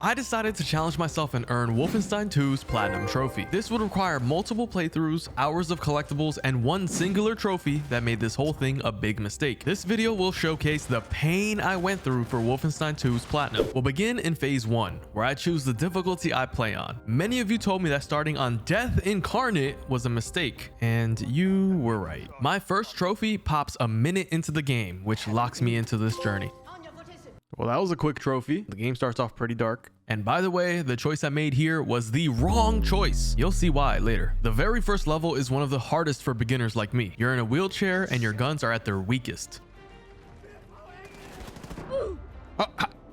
I decided to challenge myself and earn Wolfenstein 2's Platinum Trophy. This would require multiple playthroughs, hours of collectibles, and one singular trophy that made this whole thing a big mistake. This video will showcase the pain I went through for Wolfenstein 2's Platinum. We'll begin in phase 1, where I choose the difficulty I play on. Many of you told me that starting on Death Incarnate was a mistake, and you were right. My first trophy pops a minute into the game, which locks me into this journey. Well, that was a quick trophy. The game starts off pretty dark. And by the way, the choice I made here was the wrong choice. You'll see why later. The very first level is one of the hardest for beginners like me. You're in a wheelchair and your guns are at their weakest.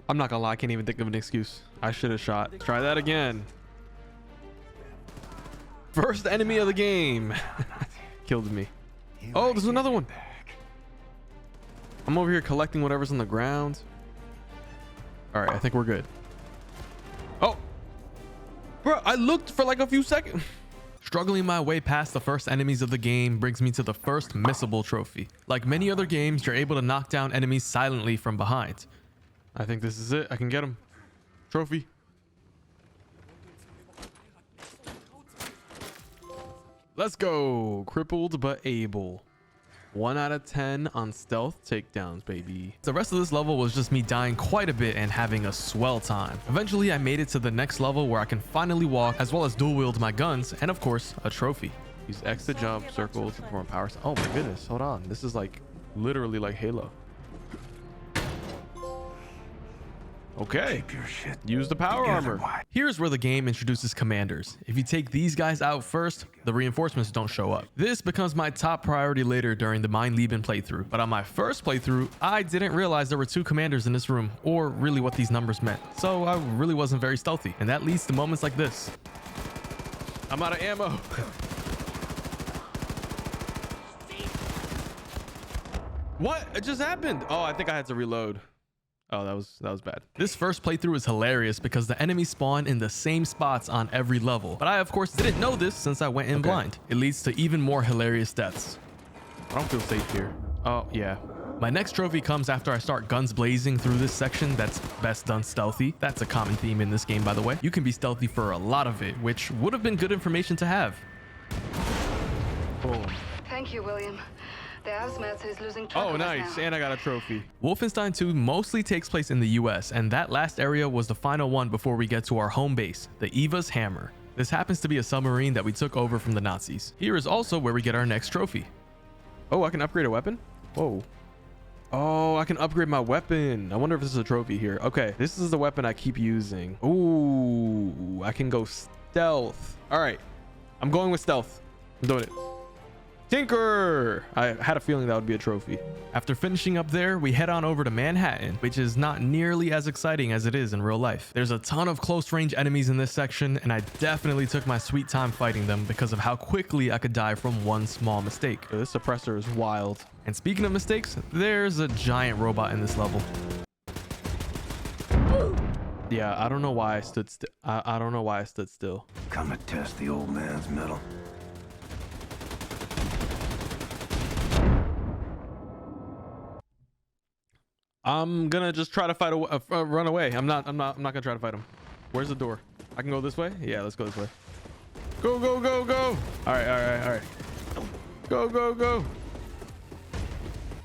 I'm not gonna lie, I can't even think of an excuse. I should have shot. Try that again. First enemy of the game. Killed me. Oh, there's another one. I'm over here collecting whatever's on the ground. All right, I think we're good. Oh, bro, I looked for like a few seconds. Struggling my way past the first enemies of the game brings me to the first missable trophy. Like many other games, you're able to knock down enemies silently from behind. I think this is it. I can get him. Trophy. Let's go. Crippled but able. 1 out of 10 on stealth takedowns, baby. The rest of this level was just me dying quite a bit and having a swell time. Eventually, I made it to the next level where I can finally walk, as well as dual wield my guns, and of course, a trophy. Use X to jump, circle to perform power. Oh my goodness, hold on. This is like literally like Halo. Okay, use the power armor. Here's where the game introduces commanders. If you take these guys out first, the reinforcements don't show up. This becomes my top priority later during the Leben playthrough. But on my first playthrough, I didn't realize there were 2 commanders in this room, or really what these numbers meant. So I really wasn't very stealthy. And that leads to moments like this. I'm out of ammo. What? It just happened. Oh, I think I had to reload. Oh, that was bad. This first playthrough is hilarious because the enemies spawn in the same spots on every level. But I, of course, didn't know this since I went in blind. It leads to even more hilarious deaths. I don't feel safe here. Oh, yeah. My next trophy comes after I start guns blazing through this section that's best done stealthy. That's a common theme in this game, by the way. You can be stealthy for a lot of it, which would have been good information to have. Boom. Thank you, William. Is losing track oh, nice. And I got a trophy. Wolfenstein 2 mostly takes place in the US, and that last area was the final one before we get to our home base, the Eva's Hammer. This happens to be a submarine that we took over from the Nazis. Here is also where we get our next trophy. Oh, I can upgrade a weapon? Whoa. Oh, I can upgrade my weapon. I wonder if this is a trophy here. Okay, this is the weapon I keep using. Ooh, I can go stealth. All right, I'm going with stealth. I'm doing it. Tinker! I had a feeling that would be a trophy. After finishing up there, we head on over to Manhattan, which is not nearly as exciting as it is in real life. There's a ton of close range enemies in this section, and I definitely took my sweet time fighting them because of how quickly I could die from one small mistake. This suppressor is wild. And speaking of mistakes, there's a giant robot in this level. Yeah, I don't know why I stood still. I don't know why I stood still. Come and test the old man's metal. I'm gonna just try to fight run away. I'm not gonna try to fight him. Where's the door? I can go this way. Yeah, let's go this way. Go, go, go, go. All right. Go, go, go.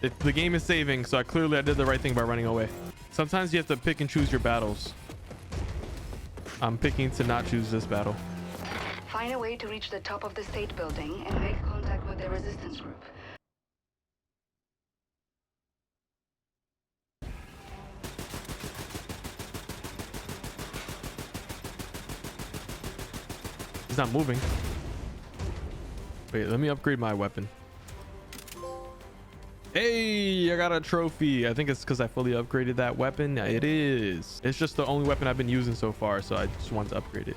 The game is saving, so I did the right thing by running away. Sometimes you have to pick and choose your battles. I'm picking to not choose this battle. Find a way to reach the top of the state building and make contact with the resistance group. He's not moving. Wait, let me upgrade my weapon. Hey, I got a trophy. I think it's because I fully upgraded that weapon. It is. It's just the only weapon I've been using so far, so I just wanted to upgrade it.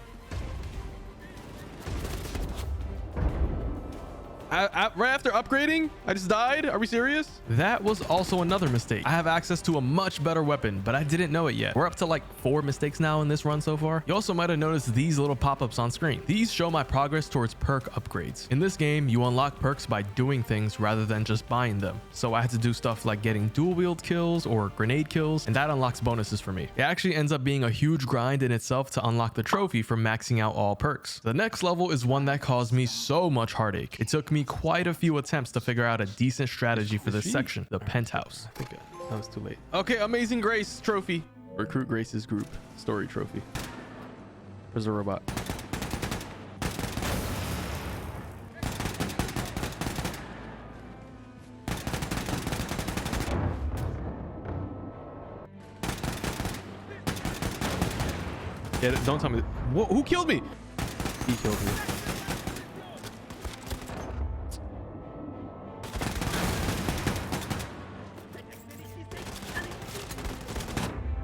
Right after upgrading, I just died. Are we serious? That was also another mistake. I have access to a much better weapon, but I didn't know it yet. We're up to like 4 mistakes now in this run so far. You also might have noticed these little pop-ups on screen. These show my progress towards perk upgrades. In this game, you unlock perks by doing things rather than just buying them. So I had to do stuff like getting dual wield kills or grenade kills, and that unlocks bonuses for me. It actually ends up being a huge grind in itself to unlock the trophy for maxing out all perks. The next level is one that caused me so much heartache. It took me quite a few attempts to figure out a decent strategy for this section, the penthouse. I think that was too late. Okay, Amazing Grace trophy. Recruit Grace's group. Story trophy. There's a robot. Get it? Don't tell me. Who killed me? He killed me.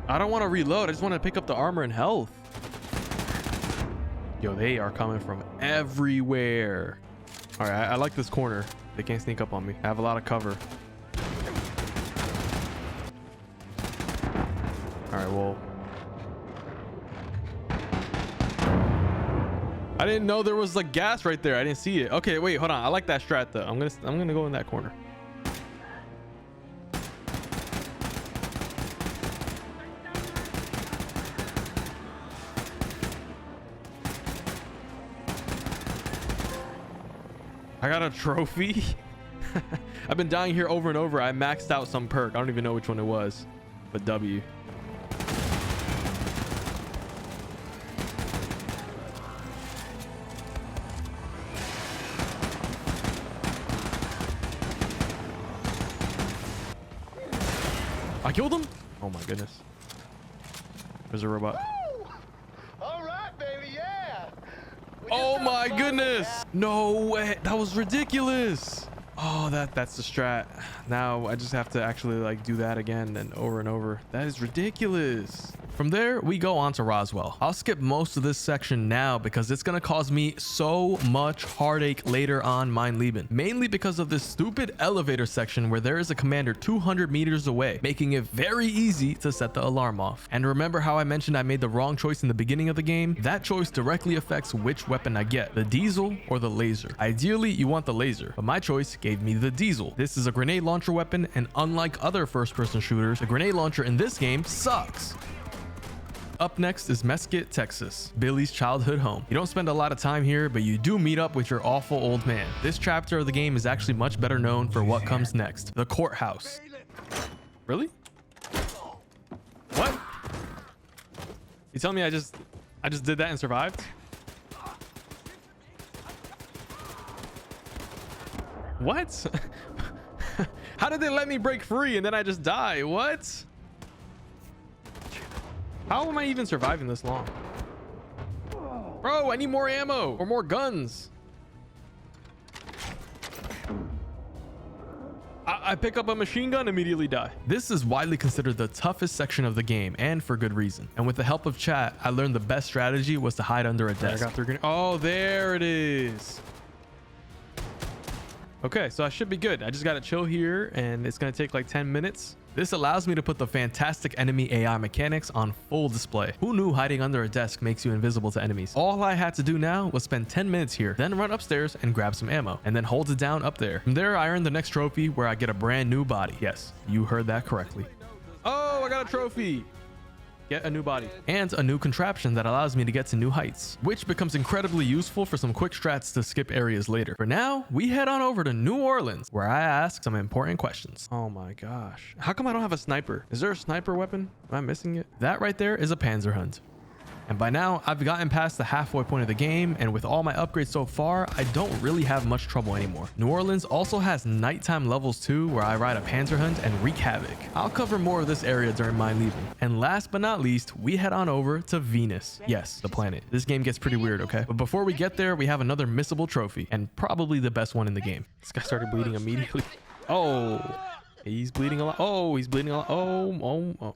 I don't want to reload. I just want to pick up the armor and health. Yo, they are coming from everywhere. All right, I like this corner. They can't sneak up on me. I have a lot of cover. All right, well. I didn't know there was like gas right there. I didn't see it. Okay, wait, hold on. I like that strat though. I'm gonna go in that corner. I got a trophy. I've been dying here over and over. I maxed out some perk. I don't even know which one it was, but W. I killed him. Oh my goodness. There's a robot. All right, baby, yeah. Oh my goodness. No way. That was ridiculous. Oh, that's the strat. Now I just have to actually like do that again and over. That is ridiculous. From there, we go on to Roswell. I'll skip most of this section now because it's gonna cause me so much heartache later on mine Leben. Mainly because of this stupid elevator section where there is a commander 200 meters away, making it very easy to set the alarm off. And remember how I mentioned I made the wrong choice in the beginning of the game? That choice directly affects which weapon I get, the diesel or the laser. Ideally, you want the laser, but my choice gave me the diesel. This is a grenade launcher weapon, and unlike other first-person shooters, the grenade launcher in this game sucks. Up next is Mesquite, Texas, Billy's childhood home. You don't spend a lot of time here, but you do meet up with your awful old man. This chapter of the game is actually much better known for what comes next, the courthouse. Really? What? You tell me I just did that and survived? What? How did they let me break free and then I just die? What? How am I even surviving this long? Bro, I need more ammo or more guns. I pick up a machine gun, immediately die. This is widely considered the toughest section of the game, and for good reason. And with the help of chat, I learned the best strategy was to hide under a desk. I got 3 grenades. Oh, there it is. Okay, so I should be good. I just gotta chill here, and it's gonna take like 10 minutes. This allows me to put the fantastic enemy AI mechanics on full display. Who knew hiding under a desk makes you invisible to enemies? All I had to do now was spend 10 minutes here, then run upstairs and grab some ammo, and then hold it down up there. From there, I earn the next trophy where I get a brand new body. Yes, you heard that correctly. Oh, I got a trophy. Get a new body and a new contraption that allows me to get to new heights, which becomes incredibly useful for some quick strats to skip areas later. For now, we head on over to New Orleans, where I ask some important questions. Oh my gosh. How come I don't have a sniper? Is there a sniper weapon? Am I missing it? That right there is a Panzerhund. And by now, I've gotten past the halfway point of the game, and with all my upgrades so far, I don't really have much trouble anymore. New Orleans also has nighttime levels too, where I ride a Panzerhund and wreak havoc. I'll cover more of this area during my leaving. And last but not least, we head on over to Venus. Yes, the planet. This game gets pretty weird, okay? But before we get there, we have another missable trophy, and probably the best one in the game. This guy started bleeding immediately. Oh, he's bleeding a lot. Oh, he's bleeding a lot. Oh.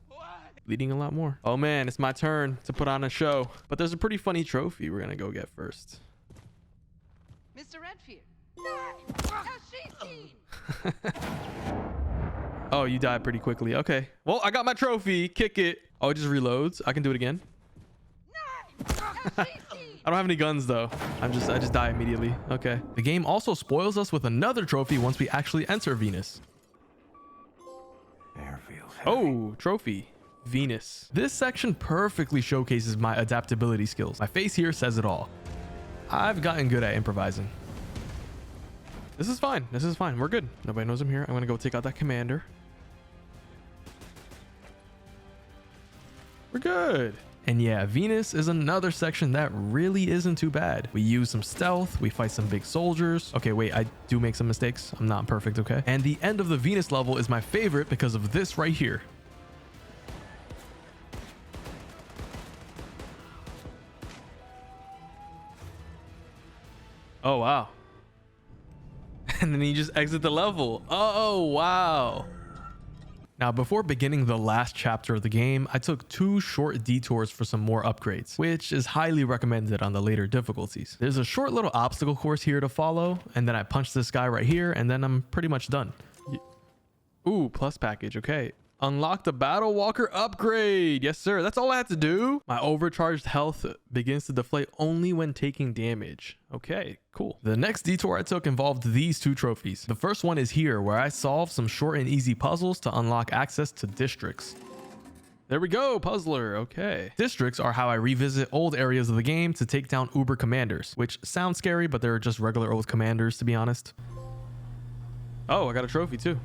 Bleeding a lot more. Oh man, it's my turn to put on a show. But there's a pretty funny trophy we're gonna go get first. Mr. Redfield, Oh, you died pretty quickly. Okay. Well, I got my trophy. Kick it. Oh, it just reloads. I can do it again. I don't have any guns though. I just die immediately. Okay. The game also spoils us with another trophy once we actually enter Venus. Air feels heavy. Oh, trophy. Venus. This section perfectly showcases my adaptability skills. My face here says it all. I've gotten good at improvising. This is fine. This is fine. We're good. Nobody knows I'm here. I'm gonna go take out that commander. We're good. And yeah, Venus is another section that really isn't too bad. We use some stealth, we fight some big soldiers. Okay, wait, I do make some mistakes. I'm not perfect, okay? And the end of the Venus level is my favorite because of this right here. Oh, wow. And then you just exit the level. Oh, wow. Now, before beginning the last chapter of the game, I took 2 short detours for some more upgrades, which is highly recommended on the later difficulties. There's a short little obstacle course here to follow, and then I punch this guy right here, and then I'm pretty much done. Ooh, plus package. Okay. Unlock the Battle Walker upgrade. Yes, sir. That's all I had to do. My overcharged health begins to deflate only when taking damage. Okay, cool. The next detour I took involved these 2 trophies. The first one is here, where I solved some short and easy puzzles to unlock access to districts. There we go, puzzler. Okay. Districts are how I revisit old areas of the game to take down Uber commanders, which sounds scary, but they're just regular old commanders, to be honest. Oh, I got a trophy too.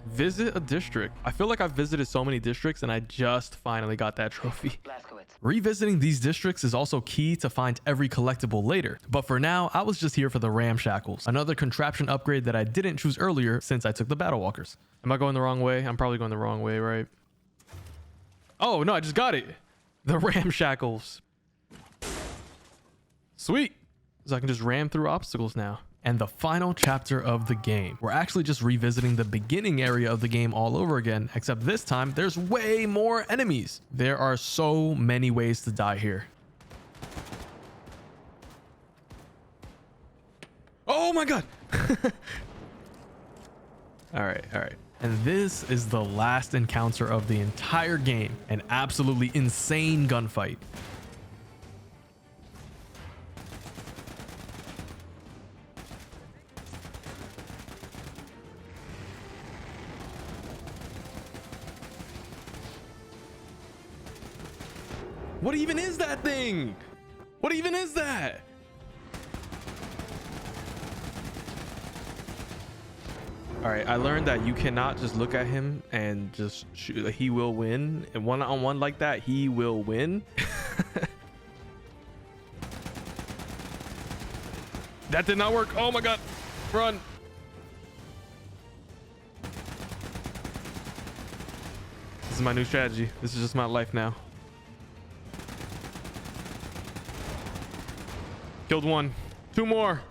Visit a district. I feel like I've visited so many districts and I just finally got that trophy. Revisiting these districts is also key to find every collectible later. But for now, I was just here for the ramshackles, another contraption upgrade that I didn't choose earlier since I took the battle walkers. Am I going the wrong way? I'm probably going the wrong way, right? Oh, no, I just got it. The ramshackles. Sweet. So I can just ram through obstacles now. And the final chapter of the game. We're actually just revisiting the beginning area of the game all over again, except this time there's way more enemies. There are so many ways to die here. Oh my God. All right. And this is the last encounter of the entire game, an absolutely insane gunfight. What even is that thing? What even is that? All right, I learned that you cannot just look at him and just shoot. He will win. And one-on-one like that, he will win. That did not work. Oh my God, run. This is my new strategy. This is just my life now. Killed 1. 2 more.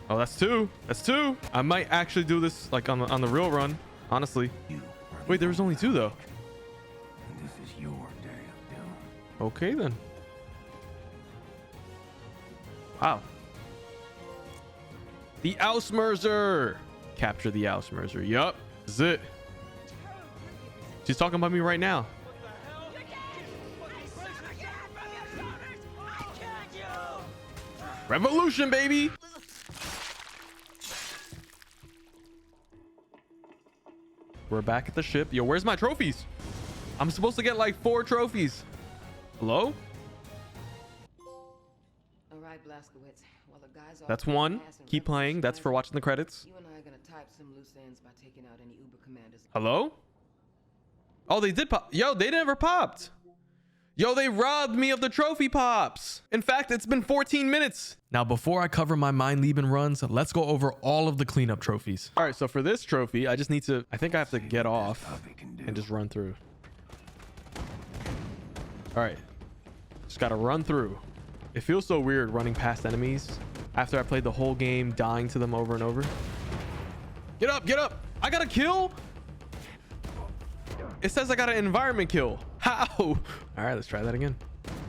Oh, that's 2. That's 2. I might actually do this like on the real run, honestly. Wait, there was only 2 though. And this is your day of doom. Okay then. Wow. The Ausmerzer. Capture the Ausmerzer. Yup. This is it. She's talking about me right now. Revolution, baby. We're back at the ship. Yo, where's my trophies? I'm supposed to get like 4 trophies. Hello? All right, Blaskowitz. While the guys That's 1. Keep playing. That's for watching the credits. You and I are gonna type some loose ends by taking out any Uber commanders. Hello? Oh, they did pop. Yo, they never popped. Yo, they robbed me of the trophy pops. In fact, it's been 14 minutes. Now, before I cover my Leben runs, let's go over all of the cleanup trophies. All right, so for this trophy, I just need to, I think I have to get off and just run through. All right, just gotta run through. It feels so weird running past enemies after I played the whole game, dying to them over and over. Get up, get up. I got a kill. It says I got an environment kill. Ha! Ow! All right, let's try that again.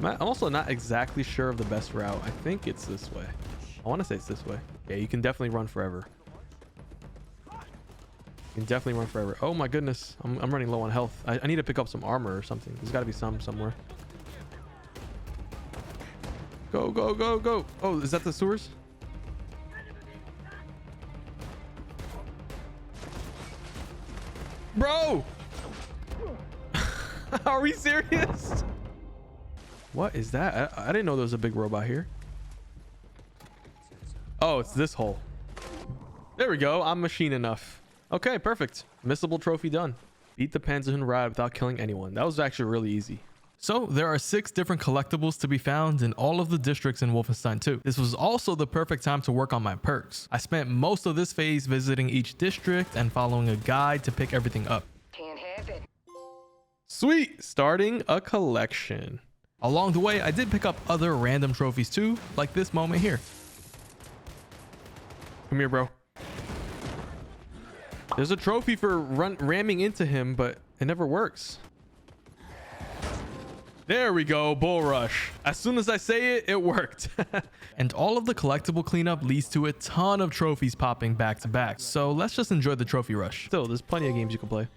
I'm also not exactly sure of the best route. I think it's this way. I want to say it's this way. Yeah, you can definitely run forever. You can definitely run forever. Oh my goodness. I'm running low on health. I need to pick up some armor or something. There's got to be some somewhere. Go, go, go, go. Oh, is that the sewers? Bro! Are we serious? What is that? I didn't know there was a big robot here. Oh, it's this hole. There we go. I'm machine enough. Okay, perfect. Missable trophy done. Beat the Panzerhund ride without killing anyone. That was actually really easy. So there are 6 different collectibles to be found in all of the districts in Wolfenstein 2. This was also the perfect time to work on my perks. I spent most of this phase visiting each district and following a guide to pick everything up. Can't have it. Sweet, starting a collection. Along the way, I did pick up other random trophies too, like this moment here. Come here, bro. There's a trophy for ramming into him, but it never works. There we go, bull rush. As soon as I say it, it worked. And all of the collectible cleanup leads to a ton of trophies popping back to back. So let's just enjoy the trophy rush. Still, there's plenty of games you can play.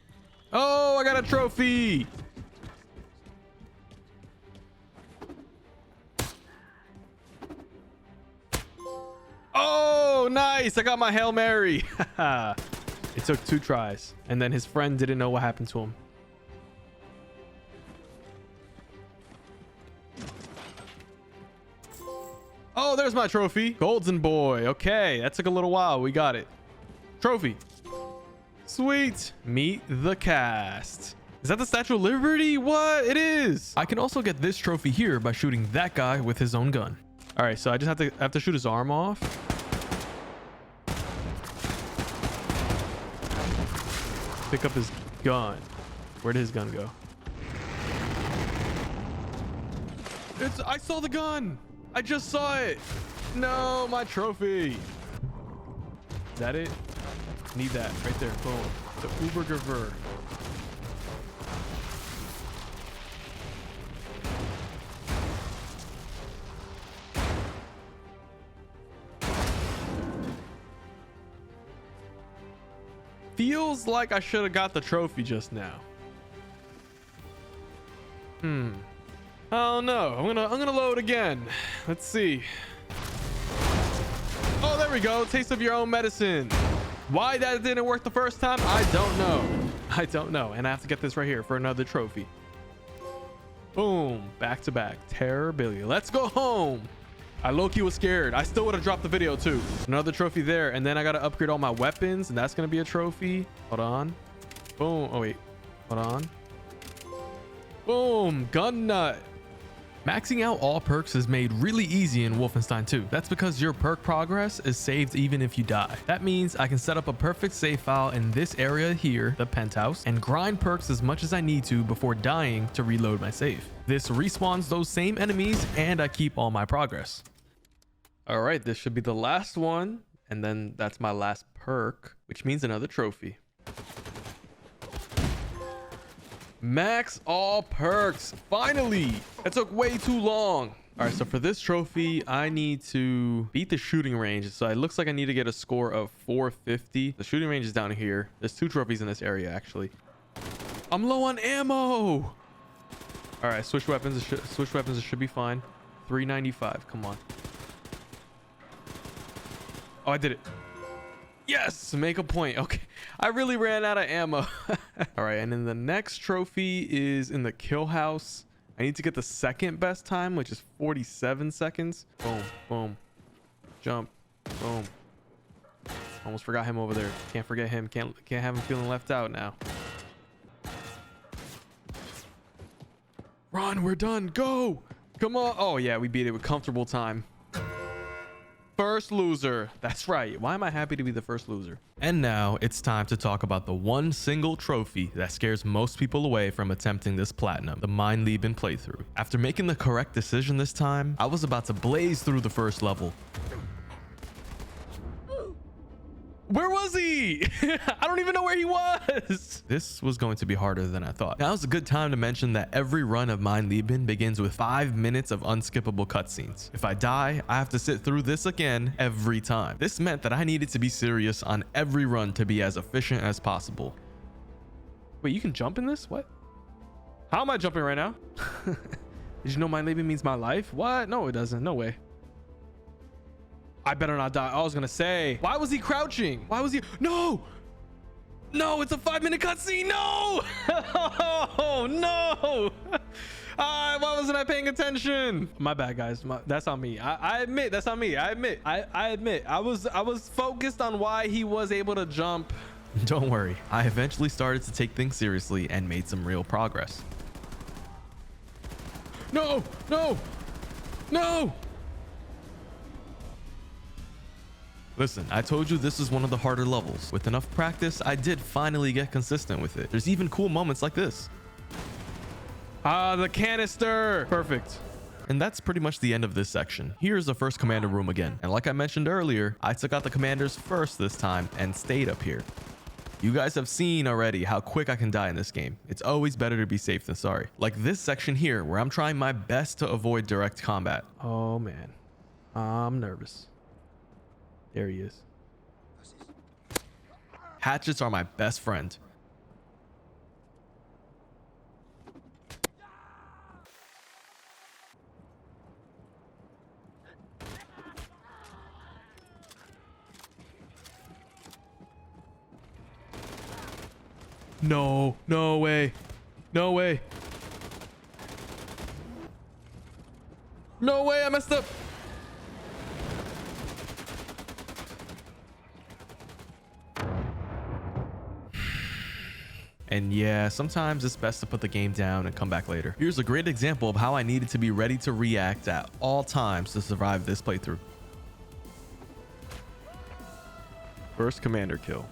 Oh, I got a trophy. Oh, nice. I got my Hail Mary. It took 2 tries. And then his friend didn't know what happened to him. Oh, there's my trophy. Golden boy. Okay, that took a little while. We got it. Trophy. Sweet. Meet the cast. Is that the Statue of Liberty? What? It is. I can also get this trophy here by shooting that guy with his own gun. All right, so I just have to shoot his arm off. Pick up his gun. Where did his gun go? I saw the gun. I just saw it. No, my trophy. Is that it? Need that right there. Boom. The Ubergewehr. Feels like I should have got the trophy just now. Oh no, I'm gonna load again. Let's see. Oh, there we go. Taste of your own medicine. Why that didn't work the first time, I don't know. I don't know. And I have to get this right here for another trophy. Boom, back to back. Terribility. Let's go home. I low-key was scared. I still would have dropped the video too. Another trophy there, and then I gotta upgrade all my weapons, and that's gonna be a trophy. Hold on. Boom. Oh wait, hold on. Boom, gun nut. Maxing out all perks is made really easy in Wolfenstein 2. That's because your perk progress is saved even if you die. That means I can set up a perfect save file in this area here, the penthouse, and grind perks as much as I need to before dying to reload my save. This respawns those same enemies and I keep all my progress. All right, this should be the last one. And then that's my last perk, which means another trophy. Max all perks. Finally. That took way too long. All right, so for this trophy, I need to beat the shooting range. So it looks like I need to get a score of 450. The shooting range is down here. There's 2 trophies in this area, actually. I'm low on ammo. All right, switch weapons. Switch weapons. It should be fine. 395. Come on. Oh, I did it. Yes, make a point. Okay, I really ran out of ammo. All right, and then the next trophy is in the kill house. I need to get the second best time, which is 47 seconds. Boom, boom, jump, boom. Almost forgot him over there. Can't forget him. Can't have him feeling left out now. Run, we're done. Go. Come on. Oh yeah, we beat it with comfortable time. First loser. That's right. Why am I happy to be the first loser? And now it's time to talk about the one single trophy that scares most people away from attempting this platinum, the Leben playthrough. After making the correct decision this time, I was about to blaze through the first level. Where was he? I don't even know where he was. This was going to be harder than I thought. Now is a good time to mention that every run of mine Leben begins with 5 minutes of unskippable cutscenes. If I die, I have to sit through this again every time. This meant that I needed to be serious on every run to be as efficient as possible. Wait, you can jump in this? What? How am I jumping right now? Did you know my Leben means my life? What? No, it doesn't. No way. I better not die. I was gonna say, why was he crouching? Why was he? No, it's a 5-minute cutscene. No. Oh no. Why wasn't I paying attention? My bad, guys. That's on me. I admit that's on me. I admit I was focused on why he was able to jump. Don't worry, I eventually started to take things seriously and made some real progress. No. Listen, I told you this is one of the harder levels. With enough practice, I did finally get consistent with it. There's even cool moments like this. The canister. Perfect. And that's pretty much the end of this section. Here's the first commander room again. And like I mentioned earlier, I took out the commanders first this time and stayed up here. You guys have seen already how quick I can die in this game. It's always better to be safe than sorry. Like this section here, where I'm trying my best to avoid direct combat. Oh man, I'm nervous. There he is. Hatchets are my best friend. No way. No way, I messed up. And yeah, sometimes it's best to put the game down and come back later. Here's a great example of how I needed to be ready to react at all times to survive this playthrough. First commander kill.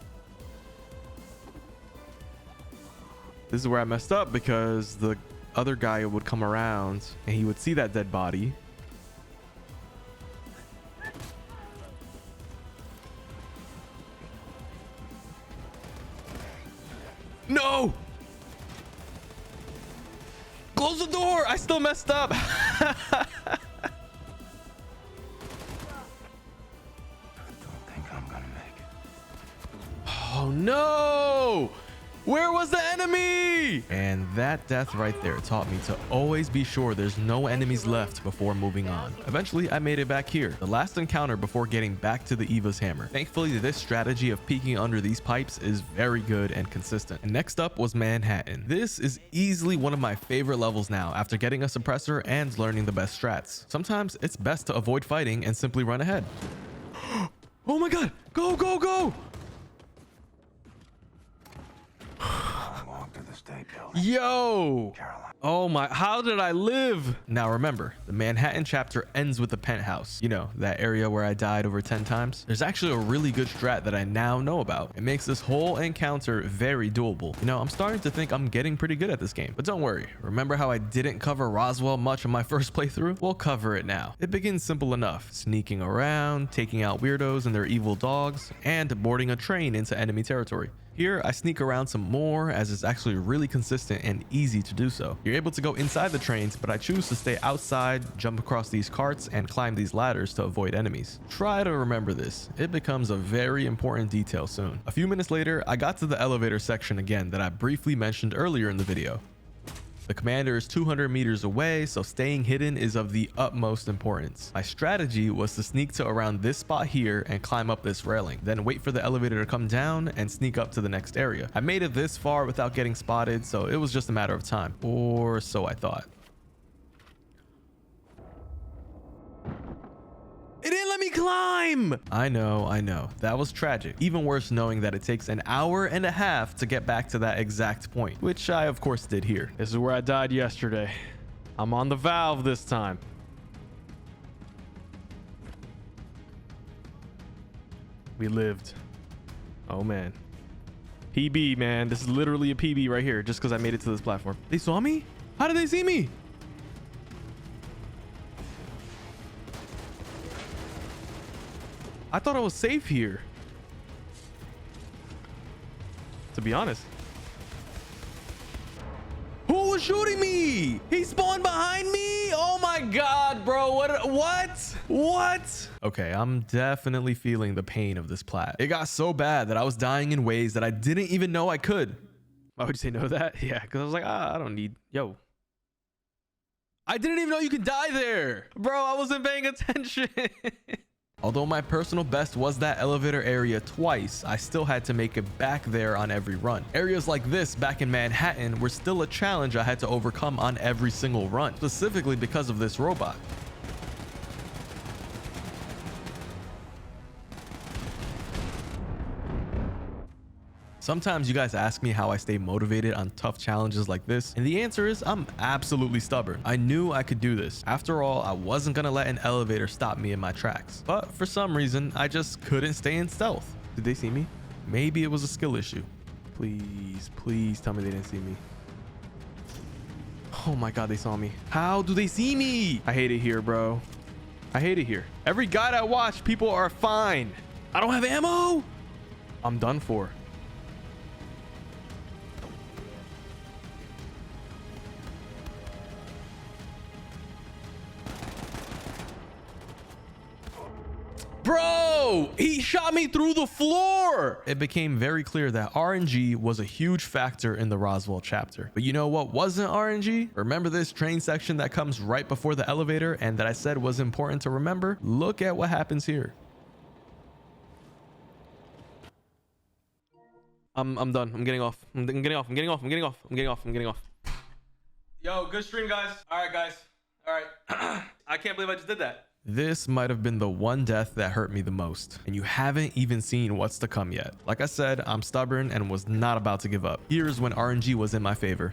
This is where I messed up because the other guy would come around and he would see that dead body. No! Close the door! I still messed up. I don't think I'm gonna make it. Oh no! Where was the enemy? And that death right there taught me to always be sure there's no enemies left before moving on. Eventually, I made it back here, the last encounter before getting back to the Eva's hammer. Thankfully, this strategy of peeking under these pipes is very good and consistent. And next up was Manhattan. This is easily one of my favorite levels now after getting a suppressor and learning the best strats. Sometimes it's best to avoid fighting and simply run ahead. Oh my god, go, go, go! Yo! Oh my, how did I live? Now remember, the Manhattan chapter ends with the penthouse. You know, that area where I died over 10 times. There's actually a really good strat that I now know about. It makes this whole encounter very doable. You know, I'm starting to think I'm getting pretty good at this game. But don't worry, remember how I didn't cover Roswell much in my first playthrough? We'll cover it now. It begins simple enough. Sneaking around, taking out weirdos and their evil dogs, and boarding a train into enemy territory. Here, I sneak around some more as it's actually really consistent and easy to do so. You're able to go inside the trains, but I choose to stay outside, jump across these carts, and climb these ladders to avoid enemies. Try to remember this. It becomes a very important detail soon. A few minutes later, I got to the elevator section again that I briefly mentioned earlier in the video. The commander is 200 meters away, so staying hidden is of the utmost importance. My strategy was to sneak to around this spot here and climb up this railing, then wait for the elevator to come down and sneak up to the next area. I made it this far without getting spotted, so it was just a matter of time, or so I thought. It didn't let me climb! I know. That was tragic. Even worse knowing that it takes an hour and a half to get back to that exact point, which I of course did here. This is where I died yesterday. I'm on the valve this time. We lived. Oh man. PB, man. This is literally a PB right here just because I made it to this platform. They saw me? How did they see me? I thought I was safe here. to be honest. Who was shooting me? He spawned behind me. Oh my God, bro. What? Okay, I'm definitely feeling the pain of this plat. It got so bad that I was dying in ways that I didn't even know I could. Why would you say no to that? Yeah, because I was like, I don't need, yo. I didn't even know you could die there. Bro, I wasn't paying attention. Although my personal best was that elevator area twice, I still had to make it back there on every run. Areas like this back in Manhattan were still a challenge I had to overcome on every single run, specifically because of this robot. Sometimes you guys ask me how I stay motivated on tough challenges like this, and the answer is I'm absolutely stubborn. I knew I could do this. After all, I wasn't gonna let an elevator stop me in my tracks. But for some reason, I just couldn't stay in stealth. Did they see me? Maybe it was a skill issue. Please tell me they didn't see me. Oh my God, they saw me. How do they see me? I hate it here, bro. I hate it here. Every guide I watch, people are fine. I don't have ammo. I'm done for. Bro, he shot me through the floor. It became very clear that RNG was a huge factor in the Roswell chapter. But you know what wasn't RNG? Remember this train section that comes right before the elevator and that I said was important to remember? Look at what happens here. I'm done. I'm getting off. I'm getting off. Yo, good stream, guys. All right, guys. All right. I can't believe I just did that. This might have been the one death that hurt me the most, and you haven't even seen what's to come yet. Like I said, I'm stubborn and was not about to give up. Here's when RNG was in my favor.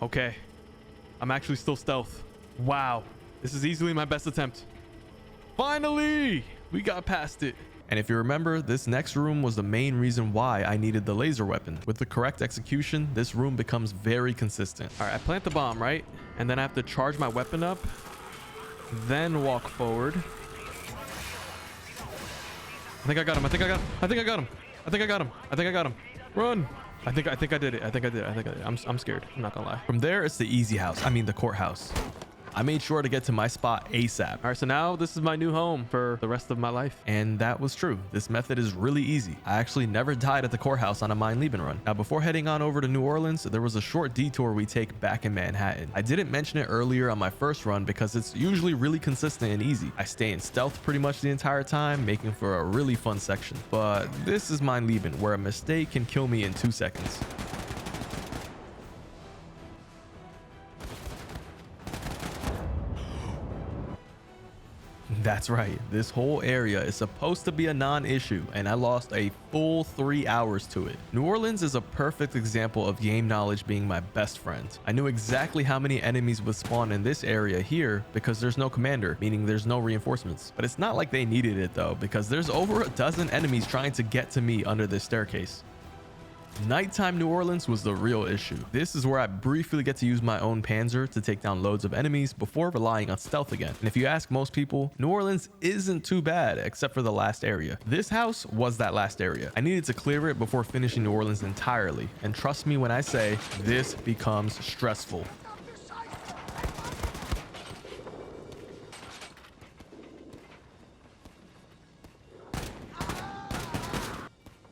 Okay, I'm actually still stealth. Wow, this is easily my best attempt. Finally, we got past it. And if you remember, this next room was the main reason why I needed the laser weapon. With the correct execution, this room becomes very consistent. All right, I plant the bomb, right? And then I have to charge my weapon up, then walk forward. I think I got him. Run. I think I did it. I'm scared. I'm not gonna lie. From there, it's the easy house. I mean, the courthouse. I made sure to get to my spot ASAP. All right, so now this is my new home for the rest of my life. And that was true. This method is really easy. I actually never died at the courthouse on a Leben run. Now, before heading on over to New Orleans, there was a short detour we take back in Manhattan. I didn't mention it earlier on my first run because it's usually really consistent and easy. I stay in stealth pretty much the entire time, making for a really fun section. But this is Leben, where a mistake can kill me in 2 seconds. That's right, this whole area is supposed to be a non-issue, and I lost a full 3 hours to it. New Orleans is a perfect example of game knowledge being my best friend. I knew exactly how many enemies would spawn in this area here because there's no commander, meaning there's no reinforcements. But it's not like they needed it though, because there's over a dozen enemies trying to get to me under this staircase. Nighttime New Orleans was the real issue. This is where I briefly get to use my own Panzer to take down loads of enemies before relying on stealth again. And if you ask most people, New Orleans isn't too bad except for the last area. This house was that last area. I needed to clear it before finishing New Orleans entirely. And trust me when I say this becomes stressful.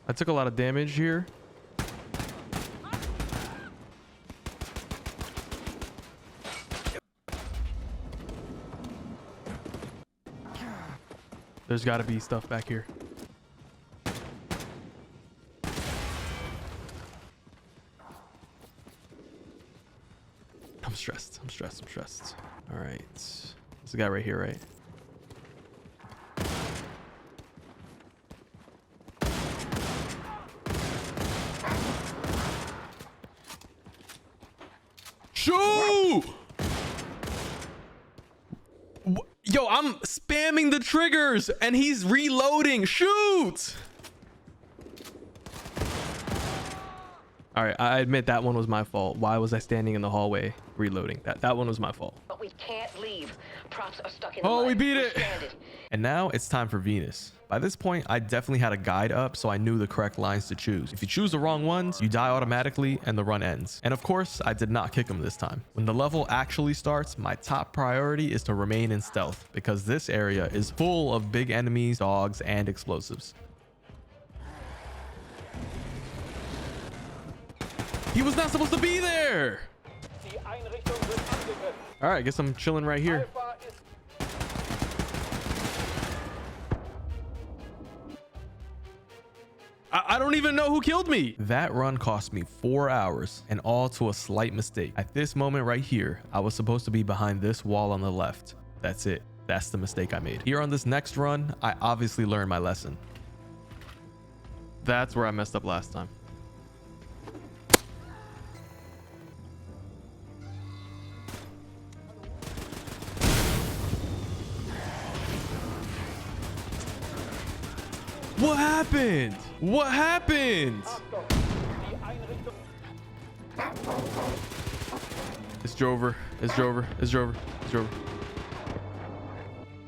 I took a lot of damage here. There's got to be stuff back here. I'm stressed. All right. There's a guy right here, right? Shoot! Yo, I'm spamming the triggers and he's reloading. Shoot! All right, I admit that one was my fault. Why was I standing in the hallway reloading? That one was my fault. But we can't leave. traps are stuck in the Oh, mud. we beat We're it. stranded. And now it's time for Venus. By this point, I definitely had a guide up, so I knew the correct lines to choose. If you choose the wrong ones, you die automatically and the run ends. And of course, I did not kick him this time. When the level actually starts, my top priority is to remain in stealth because this area is full of big enemies, dogs, and explosives. He was not supposed to be there. All right, I guess I'm chilling right here. I don't even know who killed me. That run cost me 4 hours and all to a slight mistake. At this moment right here, I was supposed to be behind this wall on the left. That's it. That's the mistake I made. Here on this next run, I obviously learned my lesson. That's where I messed up last time. What happened? What happened? It's Drover. It's Drover. It's Drover. It's Drover.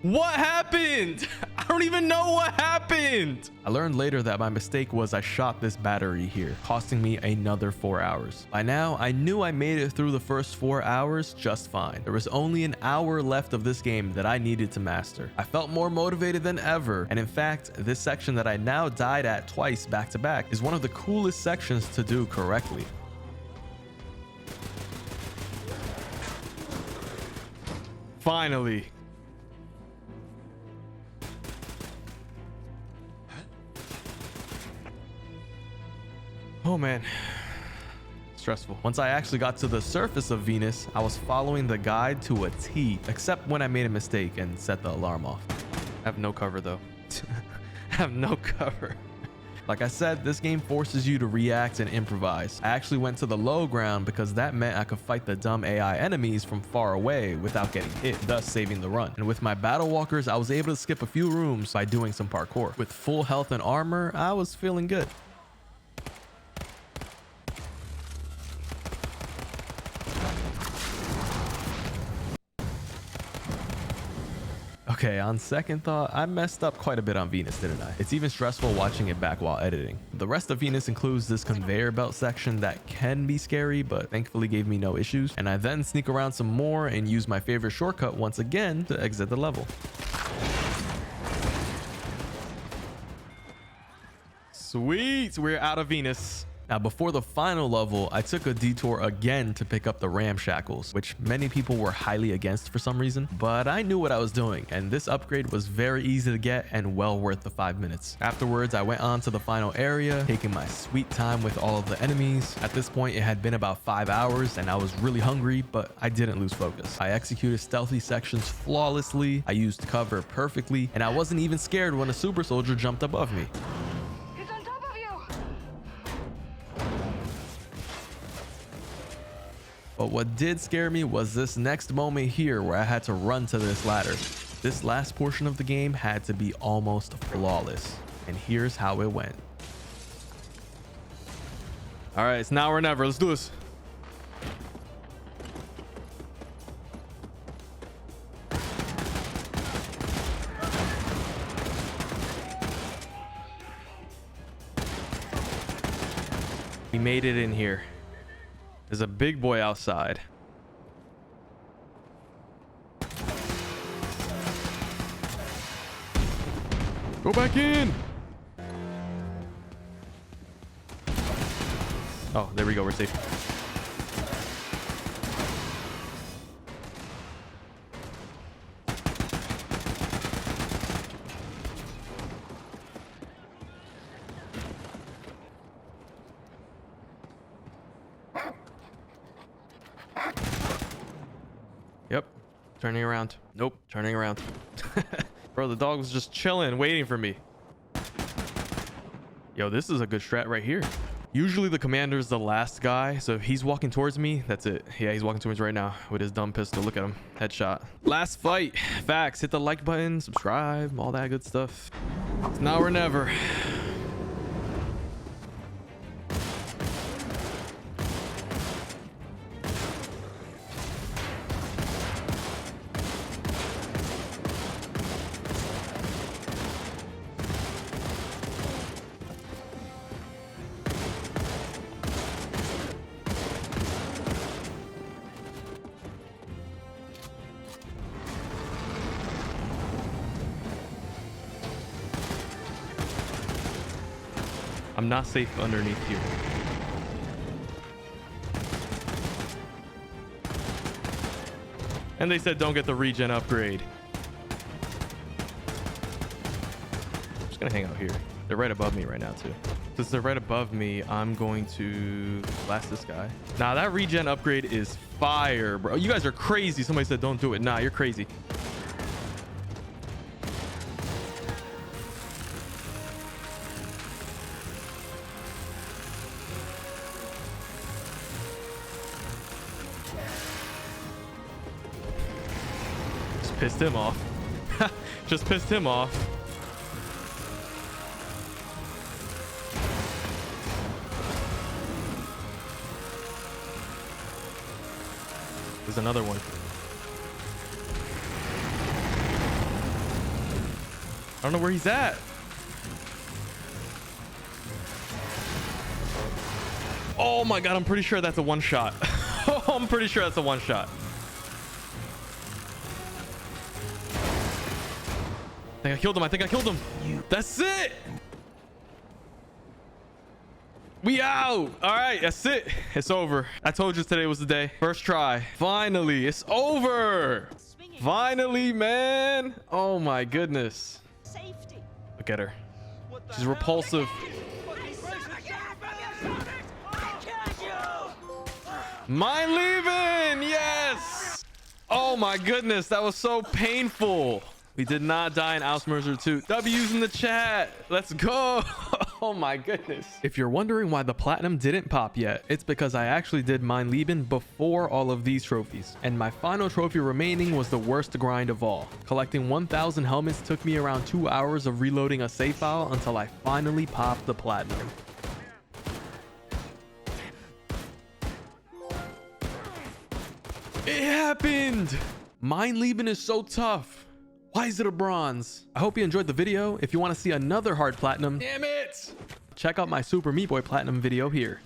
What happened? I don't even know what happened. I learned later that my mistake was I shot this battery here, costing me another 4 hours. By now, I knew I made it through the first 4 hours just fine. There was only an hour left of this game that I needed to master. I felt more motivated than ever, and in fact, this section that I now died at twice back to back is one of the coolest sections to do correctly. Finally. Oh man, stressful. Once I actually got to the surface of Venus, I was following the guide to a T, except when I made a mistake and set the alarm off. I have no cover though. I have no cover. Like I said, this game forces you to react and improvise. I actually went to the low ground because that meant I could fight the dumb AI enemies from far away without getting hit, thus saving the run. And with my battle walkers, I was able to skip a few rooms by doing some parkour. With full health and armor, I was feeling good. Okay, on second thought, I messed up quite a bit on Venus, didn't I? It's even stressful watching it back while editing. The rest of Venus includes this conveyor belt section that can be scary, but thankfully gave me no issues. And I then sneak around some more and use my favorite shortcut once again to exit the level. Sweet, we're out of Venus. Now, before the final level, I took a detour again to pick up the ramshackles, which many people were highly against for some reason, but I knew what I was doing, and this upgrade was very easy to get and well worth the 5 minutes. Afterwards, I went on to the final area, taking my sweet time with all of the enemies. At this point, it had been about 5 hours, and I was really hungry, but I didn't lose focus. I executed stealthy sections flawlessly, I used cover perfectly, and I wasn't even scared when a super soldier jumped above me. But what did scare me was this next moment here where I had to run to this ladder. This last portion of the game had to be almost flawless. And here's how it went. All right, it's now or never. Let's do this. We made it in here. There's a big boy outside. Go back in. Oh, there we go. We're safe. Yep, turning around. Nope, turning around. Bro, the dog was just chilling, waiting for me. Yo, this is a good strat right here. Usually the commander is the last guy, so if he's walking towards me, that's it. Yeah, he's walking towards me right now with his dumb pistol. Look at him. Headshot. Last fight. Facts. Hit the like button, subscribe, all that good stuff. It's now or never. I'm not safe underneath here. And they said don't get the regen upgrade. I'm just gonna hang out here. They're right above me right now too. Since they're right above me, I'm going to blast this guy. Nah, that regen upgrade is fire, bro. You guys are crazy. Somebody said don't do it. Nah, you're crazy. Just pissed him off. Just pissed him off. There's another one. I don't know where he's at. Oh my god, I'm pretty sure that's a one shot. I'm pretty sure that's a one shot. I think I killed him. I think I killed him. That's it. We out. All right, that's it. It's over. I told you today was the day. First try. Finally, it's over. Finally, man. Oh my goodness. Look at her. She's repulsive. Mine leaving. Yes. Oh my goodness. That was so painful. We did not die in Ausmerzer 2. W's in the chat. Let's go. Oh my goodness. If you're wondering why the platinum didn't pop yet, it's because I actually did mine Leben before all of these trophies. And my final trophy remaining was the worst grind of all. Collecting 1,000 helmets took me around 2 hours of reloading a save file until I finally popped the platinum. It happened. Mine Leben is so tough. Why is it a bronze? I hope you enjoyed the video. If you want to see another hard platinum, damn it, check out my Super Meat Boy Platinum video here.